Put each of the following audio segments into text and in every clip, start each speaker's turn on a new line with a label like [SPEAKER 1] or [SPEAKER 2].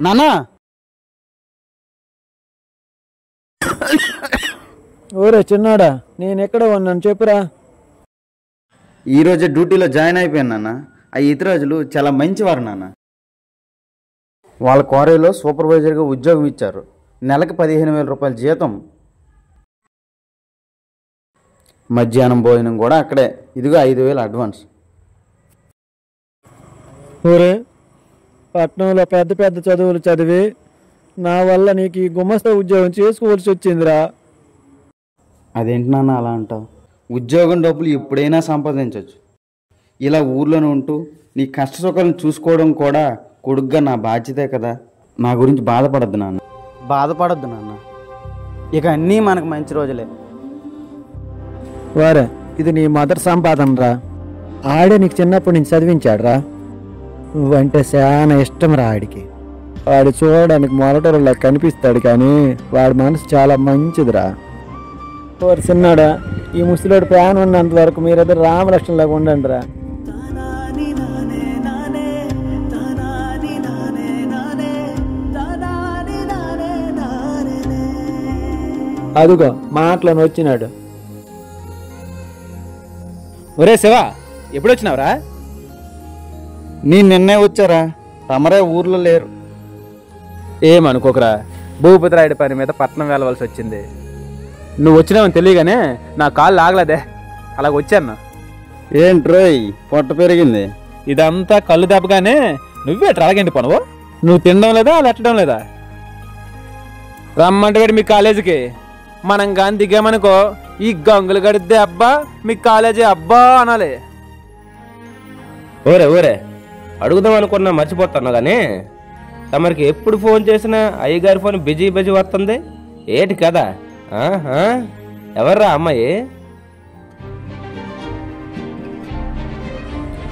[SPEAKER 1] నానా
[SPEAKER 2] ఓరే చిన్నాడా, నేను ఎక్కడ ఉన్నాను చెప్పురా.
[SPEAKER 1] ఈరోజు డ్యూటీలో జాయిన్ అయిపోయాను నాన్న. ఆ ఇతరాజులు చాలా మంచివారు నాన్న. వాళ్ళ క్వారీలో సూపర్వైజర్గా ఉద్యోగం ఇచ్చారు. నెలకు 15,000 రూపాయల జీతం, మధ్యాహ్నం భోజనం కూడా అక్కడే. ఇదిగో 5,000 అడ్వాన్స్.
[SPEAKER 2] ఓరే, పట్నంలో పెద్ద పెద్ద చదువులు చదివి నా వల్ల నీకు ఈ గుమస్తా ఉద్యోగం చేసుకోవాల్సి వచ్చిందిరా.
[SPEAKER 1] అదేంటి నాన్న అలా అంటావు? ఉద్యోగం డబ్బులు ఎప్పుడైనా సంపాదించవచ్చు. ఇలా ఊర్లోనే ఉంటూ నీ కష్ట సుఖాలను చూసుకోవడం కూడా కొడుగ్గా నా బాధ్యతే కదా. నా గురించి బాధపడద్దు నాన్న. బాధపడద్దు నాన్న. ఇక అన్నీ మనకు మంచి రోజులే.
[SPEAKER 2] వారే, ఇది నీ మదర్ సంపాదన రా. ఆడే నీకు చిన్నప్పటి నుంచి చదివించాడు రా. నువ్వంటే చాలా ఇష్టం రా ఆడికి. వాడు చూడడానికి మొరటోళ్ళ కనిపిస్తాడు, కానీ వాడి మనసు చాలా మంచిదిరా. ఓరి చిన్నాడా, ఈ ముసలోడు ప్రాణం ఉన్నంత వరకు మీరిద్దరు రామలక్ష్మణలాగా ఉండండి రా. అదుగో మాటలను వచ్చినాడు.
[SPEAKER 3] ఒరే శివ, ఎప్పుడొచ్చినావురా?
[SPEAKER 1] నేను నిన్నే వచ్చారా, తమరే ఊర్లో లేరు.
[SPEAKER 3] ఏమనుకోకరా, భూపతిరాయుడి పని మీద పట్నం వెళ్ళవలసి వచ్చింది. నువ్వు వచ్చినావని తెలియగానే నా కాళ్ళు ఆగలేదే, అలాగ వచ్చాను.
[SPEAKER 1] ఏంట్రోయ్ పొట్ట పెరిగింది?
[SPEAKER 3] ఇదంతా కళ్ళు దెబ్బగానే నువ్వే ట్రాగండి పనువు. నువ్వు తినడం లేదా, లెట్టడం లేదా? రమ్మంటే మీ కాలేజీకి మనం గాని దిగామనుకో, ఈ గంగులు గడిద్దే అబ్బా మీ కాలేజీ అబ్బా అనాలి.
[SPEAKER 4] ఓరే ఓరే, అడుగుదాం అనుకున్నా మర్చిపోతాను కానీ తమరికి ఎప్పుడు ఫోన్ చేసినా అయ్యగారి ఫోన్ బిజీ బిజీ వస్తుంది. ఏటి కదా? ఎవర్రా అమ్మాయి?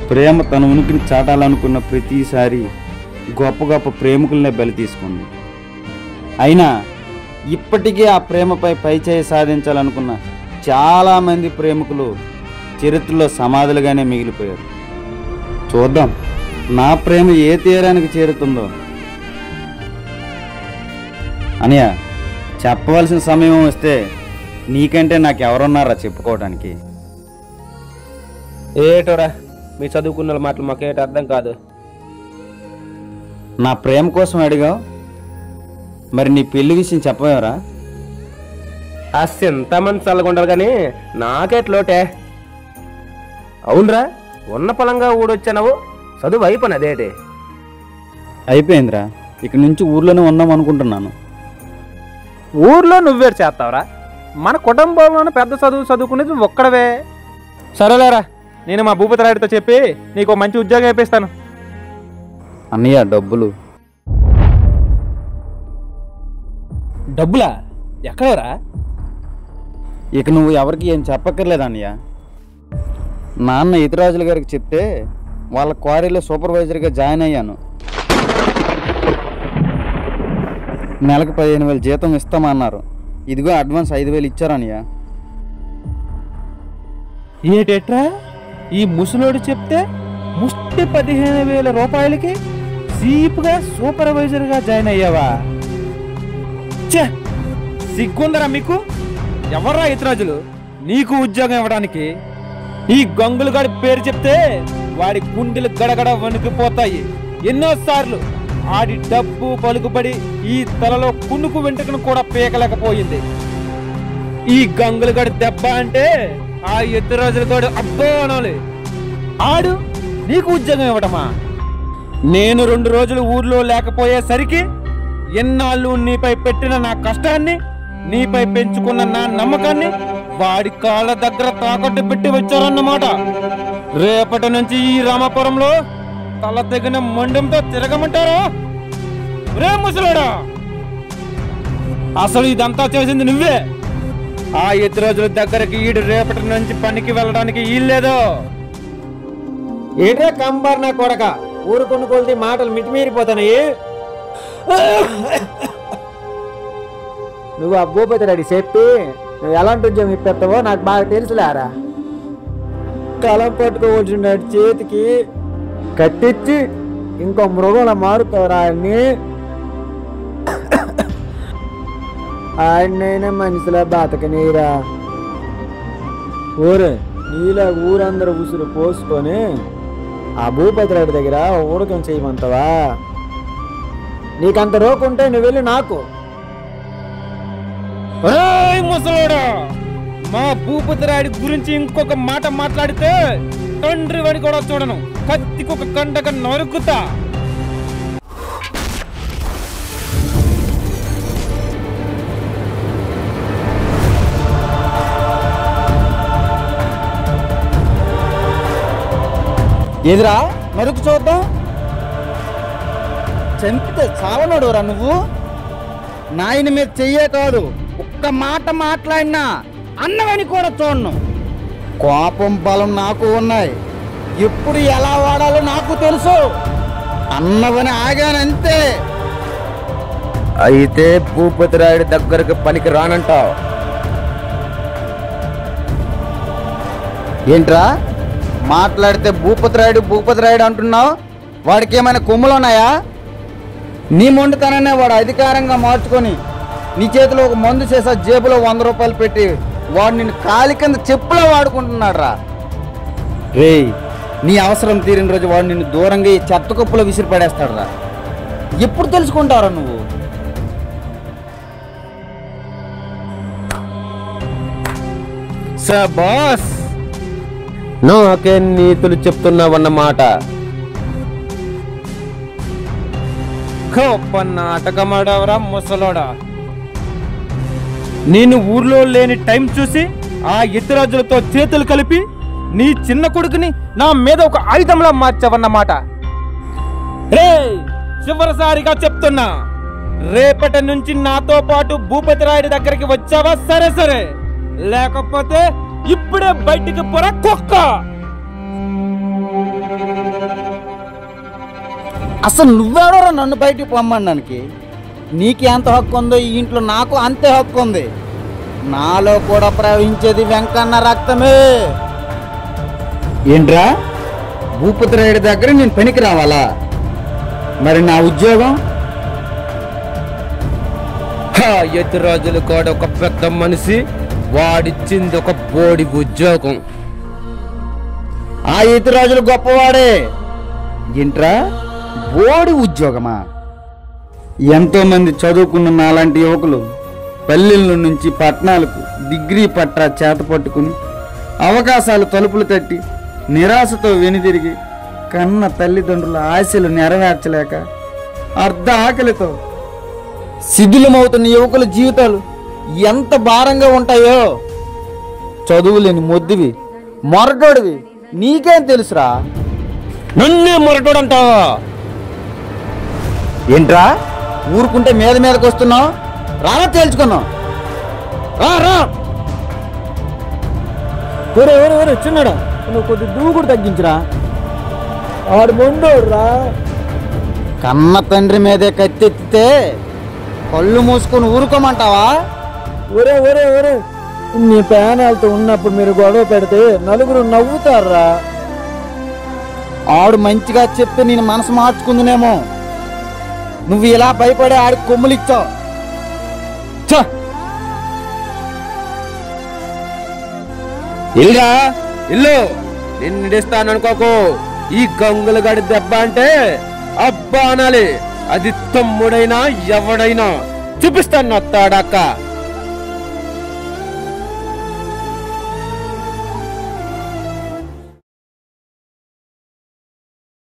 [SPEAKER 1] ప్రేమ తన ఉనికిని చాటాలనుకున్న ప్రతిసారి గొప్ప గొప్ప ప్రేమికులనే బలి తీసుకుంది. అయినా ఇప్పటికీ ఆ ప్రేమపై పైచేయి సాధించాలనుకున్న చాలామంది ప్రేమికులు చరిత్రలో సమాధులుగానే మిగిలిపోయారు. చూద్దాం నా ప్రేమ ఏ తీరానికి చేరుతుందో. అనియా, చెప్పవలసిన సమయం వస్తే నీకంటే నాకెవరున్నారా చెప్పుకోవడానికి?
[SPEAKER 4] ఏటోరా, మీ చదువుకున్న మాటలు మాకేట అర్థం కాదు.
[SPEAKER 1] నా ప్రేమ కోసం అడిగావు, మరి నీ పెళ్లి విషయం చెప్పవేవరా?
[SPEAKER 4] ఎంతమంది చల్లగుండాలి కానీ నాకెట్లోటే. అవునరా, ఉన్న పొలంగా ఊడొచ్చావు, చదువు అయిపోయిన అదేటి?
[SPEAKER 1] అయిపోయిందిరా, ఇక నుంచి ఊర్లోనే ఉందాం అనుకుంటున్నాను.
[SPEAKER 3] ఊర్లో నువ్వేరు చేస్తావురా? మన కుటుంబంలోనే పెద్ద చదువు చదువుకునేది ఒక్కడవే. సరేలేరా, నేను మా భూపతిరాయుడితో చెప్పి నీకు మంచి ఉద్యోగం వేపిస్తాను.
[SPEAKER 1] అన్నయ్య, డబ్బులు.
[SPEAKER 3] డబ్బులా? ఎక్కడరా?
[SPEAKER 1] ఇక నువ్వు ఎవరికి ఏం చెప్పక్కర్లేదు అన్నయ్య. నాన్న ఇతరాజుల గారికి చెప్తే వాళ్ళ క్వారీలో సూపర్వైజర్గా జాయిన్ అయ్యాను. నెలకు 15,000 జీతం ఇస్తామన్నారు. ఇదిగో అడ్వాన్స్ 5,000 ఇచ్చారన్నయ్య.
[SPEAKER 3] ఏటేట్రా, ఈ ముసలోడు చెప్తే ముష్టి 15,000 రూపాయలకి చీప్గా సూపర్వైజర్గా జాయిన్ అయ్యావా? సిగ్గుందరా మీకు? ఎవర్రా ఇతరాజులు నీకు ఉద్యోగం ఇవ్వడానికి? ఈ గంగులుగాడి పేరు చెప్తే వాడి గుండెలు గడగడ వణికిపోతాయి. ఎన్నోసార్లు ఆడి డబ్బు పలుకుబడి ఈ తలలో కునుకు వెంట్రుకను కూడా పీకలేకపోయింది. ఈ గంగులుగాడి దెబ్బ అంటే ఆ ఇతరాజులగాడు అబ్బో అనాలి. ఆడు నీకు ఉద్యోగం ఇవ్వటమా? నేను 2 రోజులు ఊర్లో లేకపోయేసరికి ఎన్నాళ్ళు నీపై పెట్టిన నా కష్టాన్ని, నీపై పెంచుకున్న నా నమ్మకాన్ని వాడి కాళ్ళ దగ్గర తాకట్టు పెట్టి వచ్చారన్నమాట. రేపటి నుంచి ఈ రామాపురంలో తల తెగిన మొండంతో తిరగమంటారా? రే ముసలోడా, అసలు ఇదంతా చేసింది నువ్వే. ఆ 5 రోజుల దగ్గరకి ఈడు రేపటి నుంచి పనికి వెళ్ళడానికి వీల్లేదు.
[SPEAKER 2] ఏట్రా కంబార్ నా కొడక, ఊరు కొనుక్కోల్ది మాటలు మిటిమీరిపోతాయి. నువ్వు ఆ భూపతిరాడి చెప్పి నువ్వు ఎలాంటి ఉద్యోగం ఇప్పెత్తావో నాకు బాగా తెలుసులేరా. కలం పట్టుకోవలసిన చేతికి కట్టించి ఇంకో మృగంలా మారుతారా అని ఆడినైనా మనిషిలా బతకనీరా. ఊరే నీలా ఊరందరూ ఉసురు పోసుకొని ఆ భూపతిరాడి దగ్గర ఊరకం చేయమంటావా? నీకంత రోకుంటే నువ్వు వెళ్ళి నాకు.
[SPEAKER 3] ఏయ్ ముసలోడా, మా భూపతిరాయుడి గురించి ఇంకొక మాట మాట్లాడితే తండ్రి వాడి కూడా చూడను, కత్తికొక కండక నరుకుతా.
[SPEAKER 1] ఎదురా నరుకు చూద్దాం. చంపితే చావనోడురా నువ్వు. నాయన మీద చెయ్యే కాదు, ఒక్క మాట మాట్లాడినా అన్నవని కూడా చూడను. కోపం బలం నాకు ఉన్నాయి, ఎప్పుడు ఎలా వాడాలో నాకు తెలుసు. అన్నవని ఆగానంతే.
[SPEAKER 4] అయితే భూపతిరాయుడి దగ్గరకు పనికి రానంటావు?
[SPEAKER 1] ఏంట్రా మాట్లాడితే భూపతిరాయుడు అంటున్నావు? వాడికి ఏమైనా కొమ్ములు ఉన్నాయా? నీ మొండితనాన్ని వాడు అధికారంగా మార్చుకొని నీ చేతిలో ఒక మందు చేసా జేబులో 100 రూపాయలు పెట్టి వాడు నిన్ను కాలి కింద చెప్పులో వాడుకుంటున్నాడు రా. రేయ్, నీ అవసరం తీరిన రోజు వాడు నిన్ను దూరంగా ఈ చెత్త కుప్పలో విసిరి పడేస్తాడు రా. ఎప్పుడు తెలుసుకుంటావురా నువ్వు?
[SPEAKER 4] సబాస్, నాకే నీతులు చెప్తున్నావన్నమాట.
[SPEAKER 3] గొప్ప నాటకమాడవరా ముసలోడా. నేను ఊర్లో లేని టైం చూసి ఆ ఎత్తిరాజులతో చేతులు కలిపి నీ చిన్న కొడుకుని నా మీద ఒక ఆయుధంలా మార్చావన్నమాట. రే, చివరిసారిగా చెప్తున్నా, రేపటి నుంచి నాతో పాటు భూపతిరాయుడి దగ్గరికి వచ్చావా సరే సరే, లేకపోతే ఇప్పుడే బయటికి పొర కుక్క.
[SPEAKER 1] అసలు నువ్వెవడో నన్ను బయటికి పొమ్మడానికి? నీకు ఎంత హక్కు ఉందో ఈ ఇంట్లో నాకు అంతే హక్కు ఉంది. నాలో కూడా ప్రవహించేది వెంకన్న రక్తమే. ఏంట్రా, భూపతిరాయుడి దగ్గర నేను పనికి రావాలా? మరి నా ఉద్యోగం?
[SPEAKER 4] ఎత్తిరాజులు కూడా ఒక పెద్ద మనిషి, వాడిచ్చింది ఒక బోడి ఉద్యోగం.
[SPEAKER 1] ఆ ఎత్తిరాజులు గొప్పవాడే. ఏంట్రా, బోడి ఉద్యోగమా? ఎంతో మంది చదువుకున్న నాలాంటి యువకులు పల్లెల నుంచి పట్టణాలకు డిగ్రీ పట్టా చేత పట్టుకుని అవకాశాలు తలుపులు తట్టి నిరాశతో వెనుదిరిగి కన్న తల్లిదండ్రుల ఆశలు నెరవేర్చలేక అర్ధ ఆకలితో శిథిలమవుతున్న యువకుల జీవితాలు ఎంత భారంగా ఉంటాయో చదువులేని మొద్దువి మొరటోడివి నీకేం తెలుసురా?
[SPEAKER 4] నన్నే మొరటోడంటావా?
[SPEAKER 1] ఏంట్రా, ఊరుకుంటే మీదకి వస్తున్నావు? రాలా తేల్చుకున్నావు. రా.
[SPEAKER 2] ఒరే చిన్నడా, నువ్వు కొద్ది దూకుడు తగ్గించురా. ఆడు మొండోడు రా.
[SPEAKER 1] కన్న తండ్రి మీదే కత్తెత్తితే కళ్ళు మూసుకొని ఊరుకోమంటావా?
[SPEAKER 2] ఒరే నీ ప్రాణాలతో ఉన్నప్పుడు మీరు గొడవ పెడితే నలుగురు నవ్వుతారా.
[SPEAKER 1] ఆడు మంచిగా చెప్తే నేను మనసు మార్చుకుందునేమో. నువ్వు ఇలా భయపడే ఆడికి కొమ్ములు ఇచ్చావు.
[SPEAKER 4] ఇల్లా ఇల్లు నిన్నిడిస్తాననుకోకు. ఈ గంగుల గడి దెబ్బ అంటే అబ్బా అనాలి. అది తమ్ముడైనా ఎవడైనా చూపిస్తాను నా తాడాక.